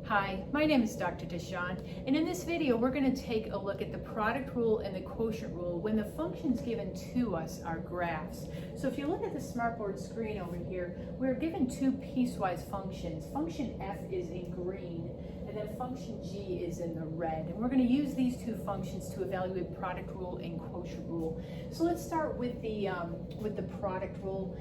Hi, my name is Dr. Deshawn, and in this video we're going to take a look at the product rule and the quotient rule when the functions given to us are graphs. So if you look at the smartboard screen over here, we're given two piecewise functions. Function f is in green, and then function g is in the red. And we're going to use these two functions to evaluate product rule and quotient rule. So let's start with the product rule.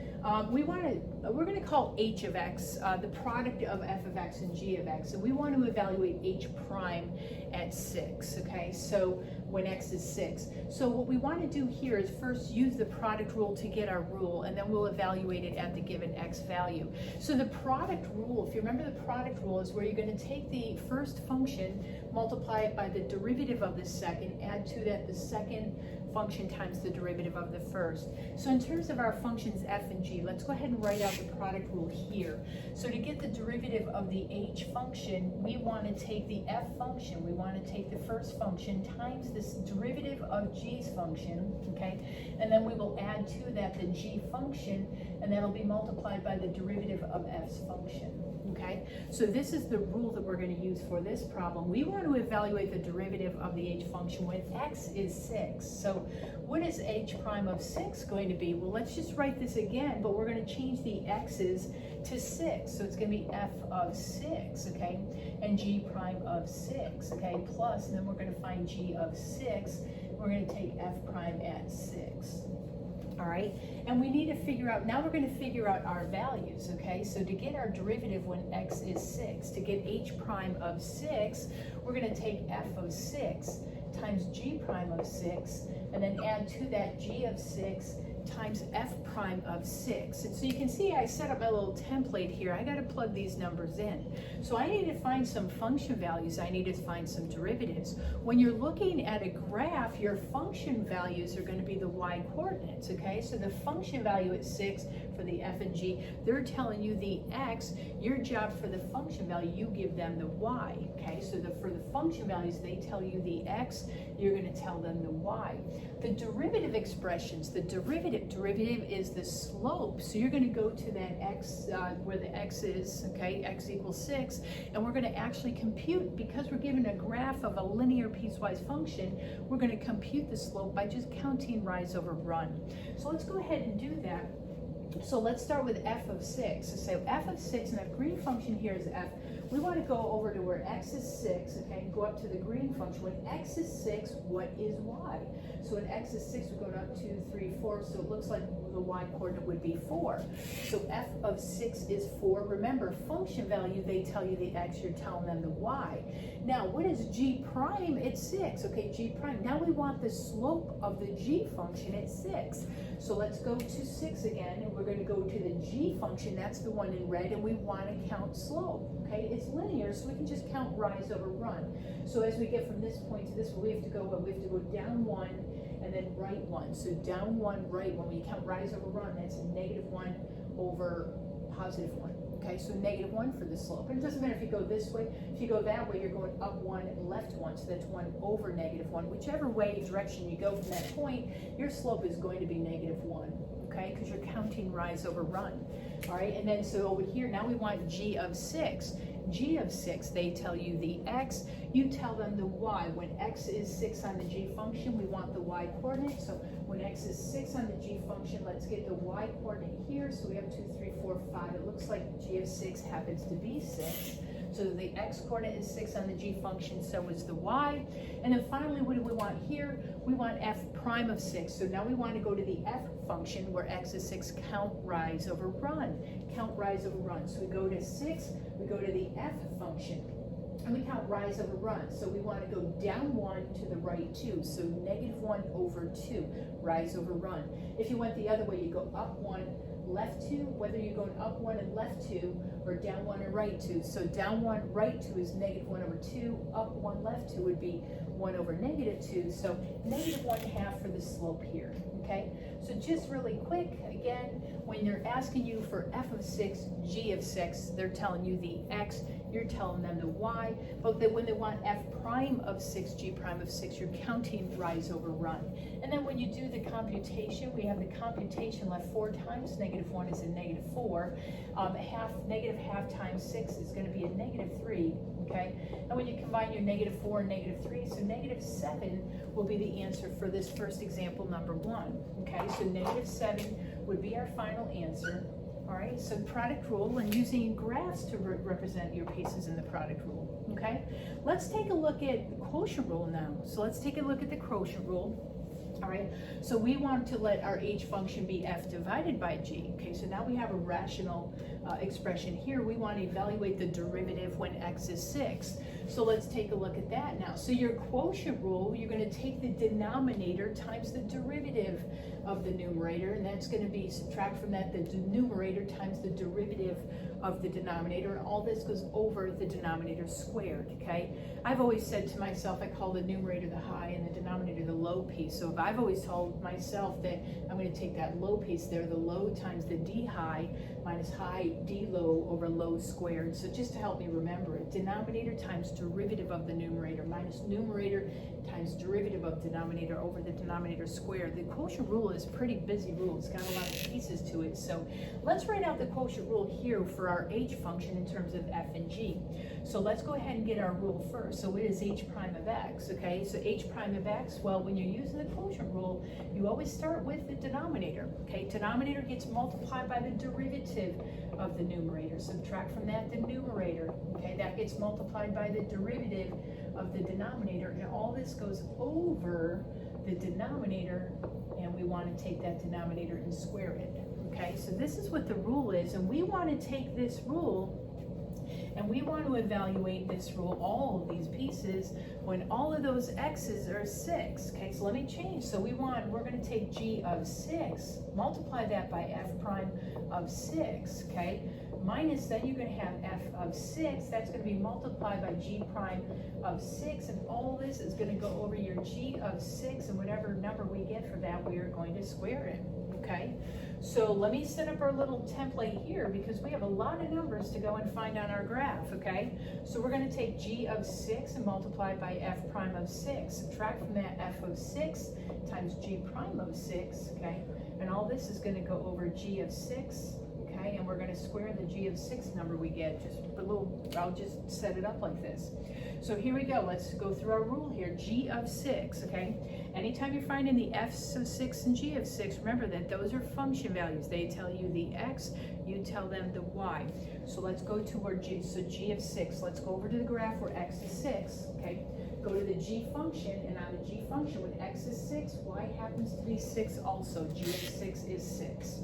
We're going to call h of x the product of f of x and g of x, and we want to evaluate h prime at 6. Okay, so when x is 6. So what we want to do here is first use the product rule to get our rule, and then we'll evaluate it at the given x value. So the product rule, if you remember, the product rule is where you're going to take the first function, multiply it by the derivative of the second, add to that the second function times the derivative of the first. So in terms of our functions f and g, let's go ahead and write out the product rule here. So to get the derivative of the h function, we want to take the f function, we want to take the first function times this derivative of g's function, okay? And then we will add to that the g function, and that'll be multiplied by the derivative of f's function. Okay, so this is the rule that we're going to use for this problem. We want to evaluate the derivative of the h function when x is 6. So what is h prime of 6 going to be? Well, let's just write this again, but we're going to change the x's to 6. So it's going to be f of 6, okay, and g prime of 6, okay, plus, and then we're going to find g of 6. We're going to take f prime at 6. All right, and we need to figure out, now we're going to figure out our values, okay? So to get our derivative when x is 6, to get h prime of 6, we're going to take f of 6 times g prime of 6, and then add to that g of 6 times f prime of 6. And so you can see I set up my little template here. I got to plug these numbers in. So I need to find some function values. I need to find some derivatives. When you're looking at a graph, your function values are going to be the y coordinates, okay? So the function value at 6 for the f and g, they're telling you the x. Your job for the function value, you give them the y, okay? So for the function values, they tell you the x, you're going to tell them the y. The derivative expressions, the derivative is the slope. So you're going to go to that x where the x is, okay, x equals 6, and we're going to actually compute, because we're given a graph of a linear piecewise function, we're going to compute the slope by just counting rise over run. So let's go ahead and do that. So let's start with f of 6. So say f of 6, and that green function here is f. We want to go over to where x is 6, okay, go up to the green function. When x is 6, what is y? So when x is 6, we go up 2, 3, 4, so it looks like the y coordinate would be 4. So f of 6 is 4. Remember, function value, they tell you the x, you're telling them the y. Now, what is g prime? It's 6, okay, g prime. Now we want the slope of the g function at 6. So let's go to 6 again, and we're going to go to the g function, that's the one in red, and we want to count slope, okay? It's linear, so we can just count rise over run. So as we get from this point to this, we have to go down 1 and then right 1. So down 1, right 1. When you count rise over run, that's negative 1 over positive 1. Okay, so negative 1 for the slope. And it doesn't matter if you go this way. If you go that way, you're going up 1 and left 1. So that's 1 over negative 1. Whichever way, direction you go from that point, your slope is going to be negative 1. Okay, because you're counting rise over run. All right, and then so over here, now we want g of 6. G of 6, they tell you the x, you tell them the y. When x is 6 on the g function, we want the y coordinate. So when x is 6 on the g function, let's get the y coordinate here. So we have 2, 3, 4, 5. It looks like g of 6 happens to be 6. So the x coordinate is 6 on the g function, so is the y. And then finally, what do we want here? We want f prime of 6. So now we want to go to the f function where x is 6, count rise over run. Count rise over run. So we go to 6, we go to the f function, and we count rise over run. So we want to go down 1 to the right 2. So negative 1 over 2, rise over run. If you went the other way, you go up 1, left 2, whether you're going up 1 and left 2, or down 1 and right 2. So down 1, right 2 is negative 1 over 2, up 1, left 2 would be 1 over negative 2. So negative 1/2 for the slope here, okay? So just really quick, again, when they're asking you for f of 6, g of 6, they're telling you the x, you're telling them the y, but when they want f prime of 6, g prime of 6, you're counting rise over run. And then when you do the computation, we have the computation left. 4 times negative 1 is a negative 4. Negative half times 6 is going to be a negative 3, okay? okay? And when you combine your -4 and -3, so -7 will be the answer for this first example, number 1, okay? So -7 would be our final answer. All right, so product rule and using graphs to represent your pieces in the product rule, okay? Let's take a look at the quotient rule now. So let's take a look at the quotient rule. All right, so we want to let our h function be f divided by g. Okay, so now we have a rational expression here. We want to evaluate the derivative when x is 6. So let's take a look at that now. So your quotient rule, you're going to take the denominator times the derivative of the numerator, and that's going to be, subtract from that the numerator times the derivative of the denominator, and all this goes over the denominator squared, okay? I've always said to myself, I call the numerator the high and the denominator the low piece. So if I've always told myself that I'm going to take that low piece there, the low times the d high minus high d low over low squared. So just to help me remember it, denominator times derivative of the numerator minus numerator times derivative of denominator over the denominator squared. The quotient rule is a pretty busy rule. It's got a lot of pieces to it. So let's write out the quotient rule here for our h function in terms of f and g. So let's go ahead and get our rule first. So it is h prime of x, okay? So h prime of x, well, when you're using the quotient rule, you always start with the denominator, okay? Denominator gets multiplied by the derivative of the numerator. Subtract from that the numerator, okay? That gets multiplied by the derivative of the denominator, and all this goes over the denominator, and we want to take that denominator and square it, okay? So this is what the rule is, and we want to take this rule and we want to evaluate this rule, all of these pieces, when all of those x's are 6. Okay, so let me change. So we're going to take g of 6, multiply that by f prime of 6, okay? Minus, then you're going to have f of 6, that's going to be multiplied by g prime of 6, and all this is going to go over your g of 6, and whatever number we get for that, we are going to square it, okay? So let me set up our little template here because we have a lot of numbers to go and find on our graph, okay? So we're going to take g of 6 and multiply by f prime of 6. Subtract from that f of 6 times g prime of 6, okay? And all this is going to go over g of 6, okay? And we're going to square the g of 6 number we get. I'll just set it up like this. So here we go. Let's go through our rule here. G of 6, okay? Anytime you're finding the f's of 6 and g of 6, remember that those are function values. They tell you the x, you tell them the y. So let's go to our g. So g of 6, let's go over to the graph where x is 6, okay? Go to the g function, and on the g function, when x is 6, y happens to be 6 also. G of 6 is 6.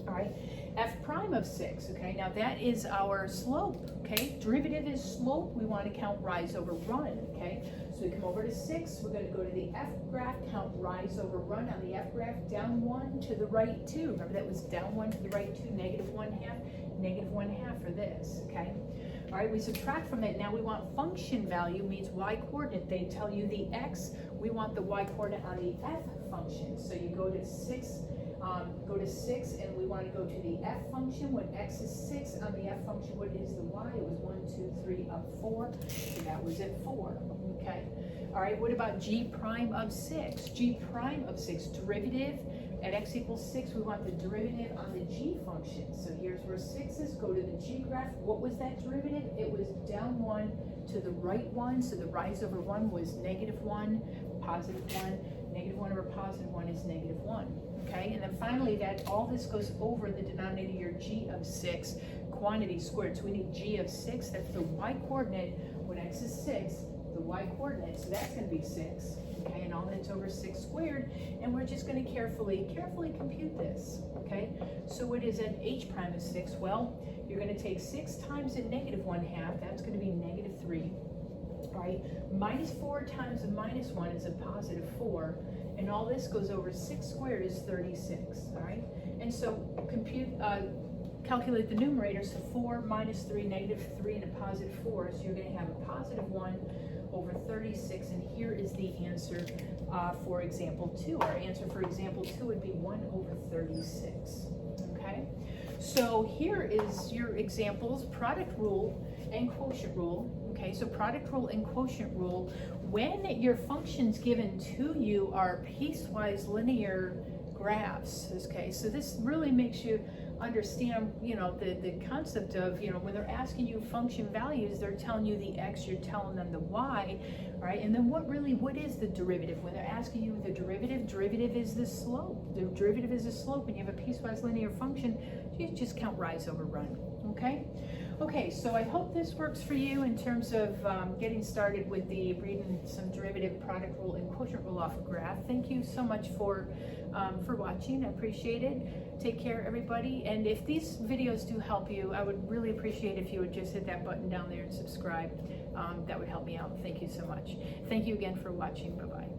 All right, f prime of 6, okay, now that is our slope, okay? Derivative is slope, we want to count rise over run, okay? So we come over to 6, we're going to go to the f graph, count rise over run on the f graph, down 1 to the right 2. Remember that was down 1 to the right 2, -1/2 for this, okay? All right, we subtract from that. Now we want function value, means y coordinate. They tell you the x, we want the y coordinate on the f function. So you go to 6, and we want to go to the f function. When x is 6 on the f function, what is the y? It was 1, 2, 3, up 4, so that was at 4, okay? All right, what about g prime of 6? G prime of 6, derivative at x equals 6, we want the derivative on the g function. So here's where 6 is, go to the g graph. What was that derivative? It was down 1 to the right 1, so the rise over 1 was -1, +1, -1 over +1 is -1. Okay, and then finally that all this goes over the denominator, your g of 6, quantity squared. So we need g of 6, that's the y coordinate. When x is 6, the y coordinate, so that's going to be 6. Okay, and all that's over 6 squared, and we're just going to carefully compute this. Okay, so what is an h prime of 6? Well, you're going to take 6 times a -1/2, that's going to be -3. All right, -4 times a -1 is a +4. And all this goes over 6 squared is 36, all right? And so calculate the numerator, so 4 minus 3, -3, and a +4, so you're going to have a +1 over 36, and here is the answer for example 2. Our answer for example 2 would be 1 over 36, okay? So here is your examples, product rule and quotient rule. Okay, so product rule and quotient rule, when your functions given to you are piecewise linear graphs, okay, so this really makes you understand, you know, the concept of, you know, when they're asking you function values, they're telling you the x, you're telling them the y, right? And then what is the derivative? When they're asking you the derivative is the slope. The derivative is the slope, and you have a piecewise linear function, you just count rise over run, okay? Okay, so I hope this works for you in terms of getting started with the reading some derivative, product rule, and quotient rule off a graph. Thank you so much for watching. I appreciate it. Take care, everybody. And if these videos do help you, I would really appreciate if you would just hit that button down there and subscribe. That would help me out. Thank you so much. Thank you again for watching. Bye-bye.